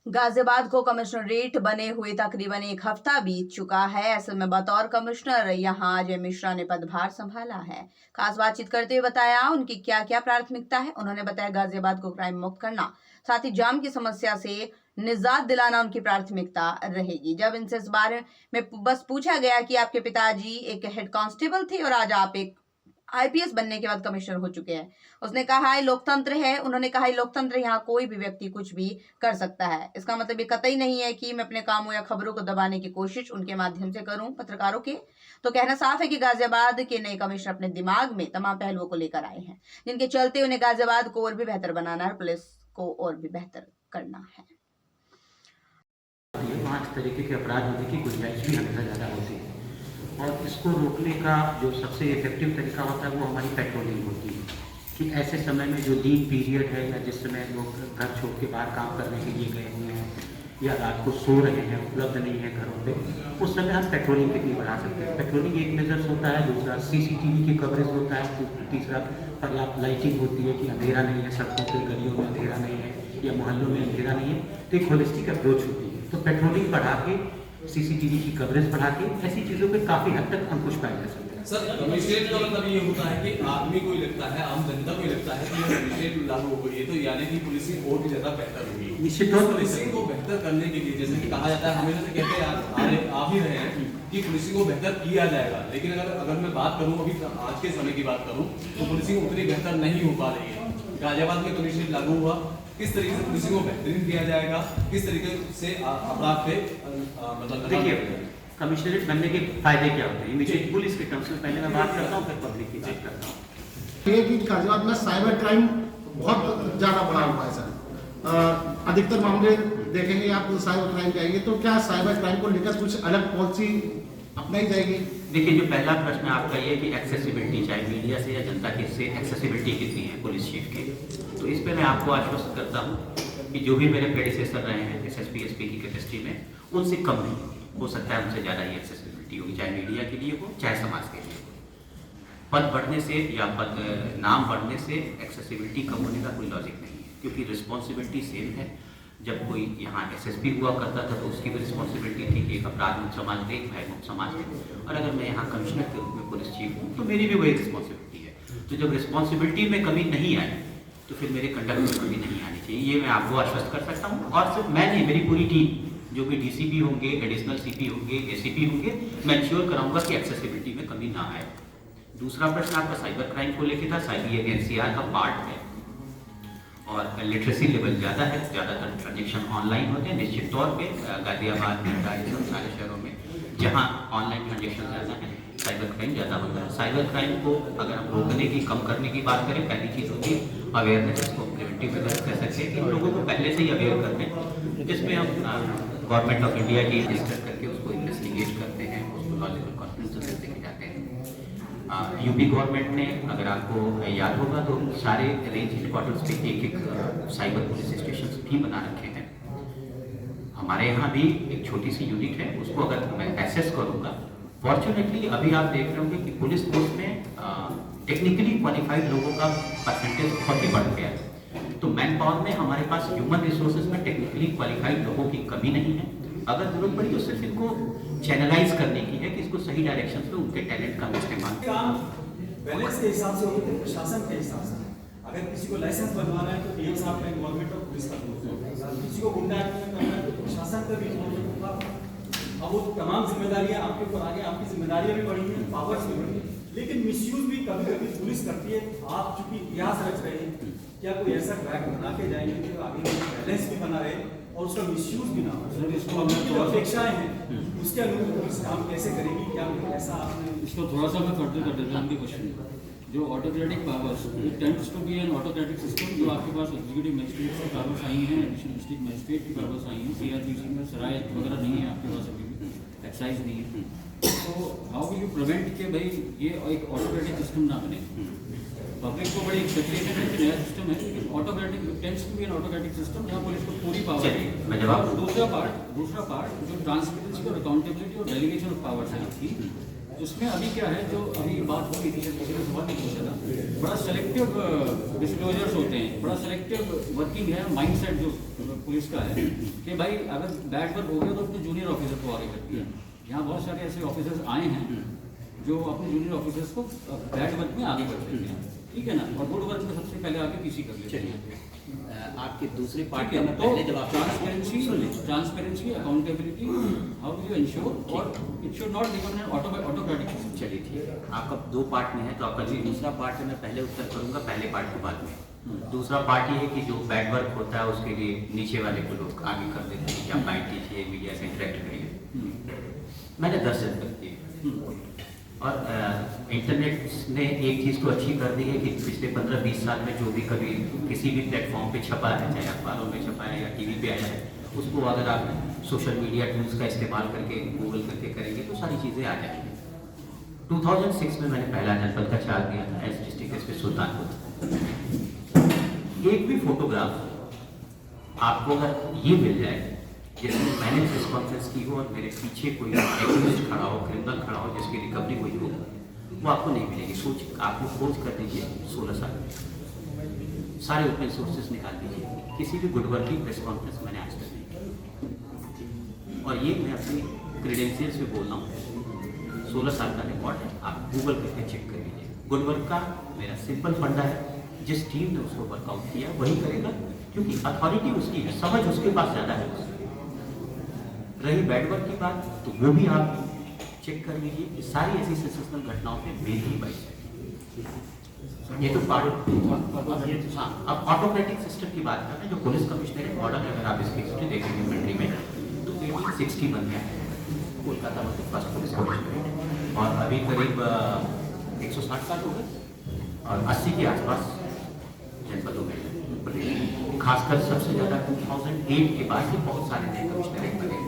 गाजियाबाद को कमिश्नरेट बने हुए तकरीबन एक हफ्ता बीत चुका है। ऐसे में बतौर कमिश्नर यहां अजय मिश्रा ने पदभार संभाला है। खास बातचीत करते हुए बताया उनकी क्या क्या प्राथमिकता है। उन्होंने बताया गाजियाबाद को क्राइम मुक्त करना, साथ ही जाम की समस्या से निजात दिलाना उनकी प्राथमिकता रहेगी। जब इनसे इस बारे में बस पूछा गया कि आपके पिताजी एक हेड कांस्टेबल थे और आज आप एक आईपीएस बनने के बाद कमिश्नर हो चुके हैं, उसने कहा ये लोकतंत्र है। उन्होंने कहा ये लोकतंत्र, यहाँ कोई भी व्यक्ति कुछ भी कर सकता है। इसका मतलब ये कतई नहीं है कि मैं अपने कामों या खबरों को दबाने की कोशिश उनके माध्यम से करूं पत्रकारों के। तो कहना साफ है कि गाजियाबाद के नए कमिश्नर अपने दिमाग में तमाम पहलुओं को लेकर आए हैं, जिनके चलते उन्हें गाजियाबाद को और भी बेहतर बनाना है, पुलिस को और भी बेहतर करना है। पांच तरीके के अपराध होने की गुंजाइश भी हमेशा ज़्यादा होती है और इसको रोकने का जो सबसे इफेक्टिव तरीका होता है वो हमारी पेट्रोलिंग होती है कि ऐसे समय में जो लीन पीरियड है या जिस समय लोग घर छोड़ के बाहर काम करने के लिए गए हुए हैं या रात को सो रहे हैं, उपलब्ध नहीं है घरों पे, उस समय हम पेट्रोलिंग कितनी बढ़ा सकते हैं। पेट्रोलिंग एक मेजर्स होता है, दूसरा सीसीटीवी की कवरेज होता है, तीसरा पर्याप्त लाइटिंग होती है कि अंधेरा नहीं है, सड़कों पे गलियों में अंधेरा नहीं है या मोहल्लों में अंधेरा नहीं है। तो एक होलिस्टिक अप्रोच होती है। तो पेट्रोलिंग बढ़ा के, सीसीटीवी की कवरेज बढ़ा के ऐसी चीज़ों पे काफ़ी हद तक अंकुश पाया जा सकता है। सर, कमिश्नरेट का मतलब ये होता है कि आदमी को लगता है, आम जनता को लगता है कि कमिश्नरेट लागू हो गई है तो यानी कि पुलिसिंग और भी ज्यादा बेहतर होगी। निश्चित तौर पर पुलिसिंग को बेहतर करने के लिए जैसे कि कहा जाता है, हमेशा से कहते हैं आ ही रहे हैं कि पुलिसिंग को बेहतर किया जाएगा, लेकिन अगर मैं बात करूं अभी आज के समय की बात करूं तो पुलिसिंग उतनी बेहतर नहीं हो पा रही है। गाजियाबाद में कमिश्नरेट लागू हुआ, किस तरीके से पुलिसिंग को बेहतरीन किया जाएगा, किस तरीके से अपराध पे मतलब देखिए कमिश्नरेट बनने के फायदे क्या होते हैं इमीडिएट पुलिस के टर्म्स में पहले मैं बात करता हूँ, फिर पब्लिक की बात करता हूँ। ये कि गाजियाबाद में साइबर क्राइम बहुत ज़्यादा बढ़ा हुआ है सर। अधिकतर मामले देखेंगे आप तो साइबर क्राइम जाएंगे, तो क्या साइबर क्राइम को लेकर कुछ अलग पॉलिसी अपनाई जाएगी? देखिए जो पहला प्रश्न आपका ये कि एक्सेसिबिलिटी, चाहे मीडिया से या जनता के से एक्सेसिबिलिटी कितनी है पुलिस चीफ की, तो इस पर मैं आपको आश्वस्त करता हूँ कि जो भी मेरे प्रेडिसेसर रहे हैं एसएसपी एसपी की कैपेसिटी में, उनसे कम नहीं हो सकता है, उनसे ज़्यादा ही एक्सेसिबिलिटी होगी, चाहे मीडिया के लिए हो चाहे समाज के लिए हो। पद बढ़ने से या पद नाम बढ़ने से एक्सेसिबिलिटी कम होने का कोई लॉजिक नहीं है, क्योंकि रिस्पॉन्सिबिलिटी सेम है। जब कोई यहाँ एसएसपी हुआ करता था तो उसकी भी रिस्पॉन्सिबिलिटी थी कि एक अपराध मुक्त समाज दे, एक भय मुक्त समाज दे, और अगर मैं यहाँ कमिश्नर के रूप में पुलिस चीफ हूँ तो मेरी भी वही रिस्पॉन्सिबिलिटी है। तो जब रिस्पॉन्सिबिलिटी में कमी नहीं आई तो फिर मेरे कंडक्ट में कमी नहीं आनी चाहिए, ये मैं आपको आश्वस्त कर सकता हूँ। और सिर्फ मैं नहीं, मेरी पूरी टीम, जो भी डीसीपी होंगे, एडिशनल सीपी होंगे, एसीपी होंगे, मैं इंश्योर कराऊंगा कि एक्सेसिबिलिटी में कमी ना आए। दूसरा प्रश्न आपका साइबर क्राइम को लेकर था। साइबर एक एनसीआर का पार्ट है और लिटरेसी लेवल ज़्यादा है, ज़्यादातर ट्रांजेक्शन ऑनलाइन होते हैं। निश्चित तौर पे गाजियाबाद में, सारे शहरों में जहाँ ऑनलाइन ट्रांजेक्शन ज़्यादा है, साइबर क्राइम ज़्यादा होता है। साइबर क्राइम को अगर हम रोकने की, कम करने की बात करें, पहली चीज़ होती है अवेयरनेस, इसको प्रिवेंटिव मेजर्स कह सकते हैं कि इन लोगों को पहले से ही अवेयर कर दें, जिसमें हम गवर्नमेंट ऑफ इंडिया की रजिस्टर करके उसको इन्वेस्टिगेट करते हैं, उसको लॉजिकल कॉन्फ्रेंसेस देखे जाते हैं। यूपी गवर्नमेंट ने, अगर आपको याद होगा, तो सारे रेंज हेडक्वार्टर्स पे एक एक साइबर पुलिस स्टेशन भी बना रखे हैं। हमारे यहाँ भी एक छोटी सी यूनिट है, उसको अगर मैं एसेस करूँगा, फॉर्चुनेटली अभी आप देख रहे होंगे कि पुलिस फोर्स में टेक्निकली क्वालिफाइड लोगों का परसेंटेज बहुत ही बढ़ गया है। तो मैन पावर में हमारे पास ह्यूमन रिसोर्सेज में टेक्निकली क्वालिफाइड लोगों की कमी नहीं है। अगर जरूरत पड़ी तो सिर्फ इनको चैनलाइज करने की है कि इसको सही डायरेक्शन में उनके टैलेंट का इस्तेमाल। काम बैलेंस के हिसाब से होते हैं, प्रशासन के हिसाब से। अगर किसी को लाइसेंस बनवाना है तो एक साथ में गवर्नमेंट और पुलिस का होगा, किसी को गुंडा एक्ट में करना है तो प्रशासन का भी होगा। अब वो तमाम जिम्मेदारियां आपके ऊपर आ गई, आपकी जिम्मेदारियां भी बढ़ी हैं, पावर्स भी बढ़ी हैं, लेकिन मिसयूज भी कभी कभी पुलिस करती है। आप चूंकि इतिहास रच रहे हैं, क्या कोई ऐसा ट्रैक बना के जाएंगे कि आगे बैलेंस भी बना रहे और उसका मिसयूज भी ना हो? इसको जो अपेक्षाएं हैं उसके अनुरूप पुलिस काम कैसे करेगी, क्या ऐसा आपने? इसको थोड़ा सा मैं फर्दर कर देता हूँ उनके क्वेश्चन। जो autocratic powers, it tends to be an autocratic system. जो आपके पास एग्जीक्यूटिव मजिस्ट्रेट की पावर्स आई हैं, एडिशनल डिस्ट्रिक्ट मजिस्ट्रेट की पावर्स आई हैं, सीआरपीसी में सराय वगैरह नहीं है आपके पास, अभी भी एक्साइज नहीं है। तो हाउ विल यू प्रिवेंट कि भाई ये एक ऑटोक्रेटिक सिस्टम ना बने? पब्लिक को बड़ी एक्सपेक्टेशन है कि नया सिस्टम है, लेकिन autocratic tends to be an autocratic system जहाँ पुलिस को पूरी पावर है। और दूसरा पार्ट जो ट्रांसपेरेंसी और अकाउंटेबिलिटी और डेलीगेशन ऑफ पावर्स है, उसमें अभी क्या है, जो अभी बात हो रही थी, किसी ने सवाल नहीं पूछा था, बड़ा सेलेक्टिव डिस्क्लोजर्स होते हैं, बड़ा सेलेक्टिव वर्किंग है, माइंडसेट जो पुलिस का है कि भाई अगर बैड वर्क हो गया तो अपने जूनियर ऑफिसर को आगे करती है। यहाँ बहुत सारे ऐसे ऑफिसर्स आए हैं जो अपने जूनियर ऑफिसर्स को बैड वर्क में आगे कर देते हैं, ठीक है ना, और गुड वर्क में सबसे पहले आगे पीसी कर लेते हैं। आपके दूसरे पार्ट ठीक है, में तो पहले जब आप transparency, accountability, how do you ensure, और it should not become an autocratic system. चलिए ठीक है, आपका 2 पार्ट में है, तो आपका जो दूसरा पार्ट है मैं पहले उत्तर करूंगा, पहले पार्ट के बाद में। दूसरा पार्ट ये है कि जो बैड वर्क होता है उसके लिए नीचे वाले को लोग आगे कर देते हैं, या बाइट कीजिए, मीडिया से इंटरेक्ट करिए। मैंने 10 दिन तक किए, और इंटरनेट ने एक चीज़ तो अच्छी कर दी है कि पिछले 15-20 साल में जो भी कभी किसी भी प्लेटफॉर्म पे छपा है, चाहे अखबारों में छपा है या टीवी पे आया है, उसको अगर आप सोशल मीडिया टूल्स का इस्तेमाल करके गूगल करके करेंगे तो सारी चीज़ें आ जाएंगी। 2006 में मैंने पहला जनपद का चार्ज दिया था एज डिस्ट्रिक्ट एसपी सुल्तानपुर। एक भी फोटोग्राफ आपको अगर ये मिल जाए जिसमें मैंने प्रेस कॉन्फ्रेंस की हो और मेरे पीछे कोई एक्टिविस्ट खड़ा हो, क्रिमिनल खड़ा हो, जिसकी रिकवरी हुई हो, वो आपको नहीं मिलेगी। आपको खोज कर दीजिए 16 साल में, सारे ओपन सोर्सेस निकाल दीजिए, किसी भी गुड वर्किंग प्रेस कॉन्फ्रेंस मैंने आज तक नहीं की। और ये मैं अपनी क्रेडेंशियल से बोल रहा हूँ, 16 साल का रिकॉर्ड है, आप गूगल करके चेक कर लीजिए। गुड वर्क का मेरा सिंपल फंडा है, जिस टीम ने उसको वर्कआउट किया वही करेगा, क्योंकि अथॉरिटी उसकी है, समझ उसके पास ज़्यादा है। रही बैड वर्क की बात, तो वो भी आप चेक कर लीजिए कि सारी ऐसी सेंसेशनल घटनाओं पे मेरी ही बाइस है। ये तो पार्ट, हाँ, अब ऑटोक्रेटिक सिस्टम की बात कर रहे हैं, जो पुलिस कमिश्नरेट मॉडल है, अगर आप इसकी हिस्ट्री देखेंगे कंट्री में, तो 1861 में कोलकाता में फर्स्ट पुलिस कमिश्नरेट, और अभी करीब 160 साल हो गए, और 80 के आसपास जनपदों में प्रदेश, खासकर सबसे ज़्यादा 2008 के बाद ही बहुत सारे नए कमिश्नरेट बने।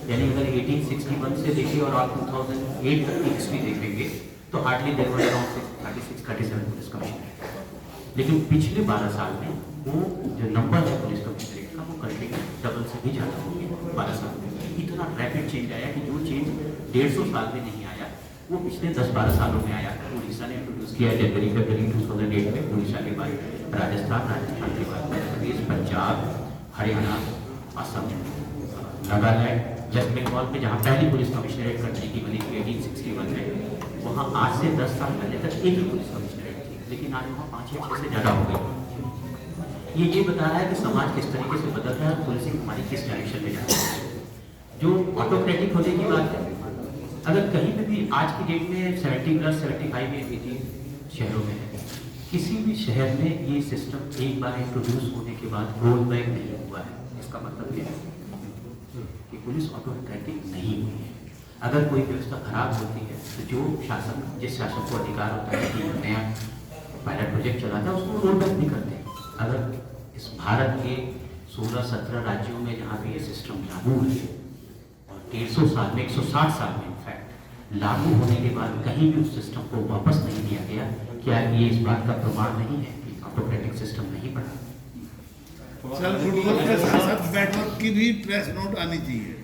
यानी अगर 1861 से देखिए और आप 2008 तक की हिस्ट्री देखेंगे तो hardly there were around 36-37 police commissionerate. लेकिन पिछले 12 साल में वो जो नंबर है पुलिस कमिश्नरेट का, वो कंट्री का डबल से भी ज़्यादा हो गया 12 साल में। इतना रैपिड चेंज आया कि जो चेंज 150 साल में नहीं आया, वो पिछले 10-12 सालों में आया। उड़ीसा ने इंट्रोड्यूस किया जनवरी 2008 में, उड़ीसा के बाद राजस्थान के बाद मध्य प्रदेश, पंजाब, हरियाणा, असम, नागालैंड, वेस्ट बंगाल में जहाँ पहली पुलिस कमिश्नरेट कंट्री की बनी थी 1861 में, वहाँ आज से 10 साल पहले तक एक ही पुलिस कमिश्नरेट थी, लेकिन आज वहाँ 5-6 से ज़्यादा हो गई। ये बता रहा है कि समाज किस तरीके से बदल रहा है, पुलिसिंग हमारी किस डायरेक्शन में जा रही है। जो ऑटोक्रेटिक होने की बात है, अगर कहीं पे भी आज की डेट में 70+, 75 या 80 शहरों में है, किसी भी शहर में ये सिस्टम एक बार इंट्रोड्यूस होने के बाद रोल बैक नहीं हुआ है। इसका मतलब ये है कि पुलिस ऑटोक्रेटिक नहीं हुई है। अगर कोई व्यवस्था खराब होती है तो जो शासन, जिस शासन को अधिकार होता है कि नया पायलट प्रोजेक्ट चलाता है, उसको रोल बैक नहीं करते। अगर इस भारत के 16-17 राज्यों में जहाँ पे ये सिस्टम लागू है और 150 साल में, 160 साल में इनफैक्ट लागू होने के बाद कहीं भी उस सिस्टम को वापस नहीं दिया गया, क्या ये इस बात का प्रमाण नहीं है कि ऑटोक्रेटिक सिस्टम नहीं बढ़ा? सर, फुटबॉल के साथ बैट वर्क की भी प्रेस नोट आनी चाहिए।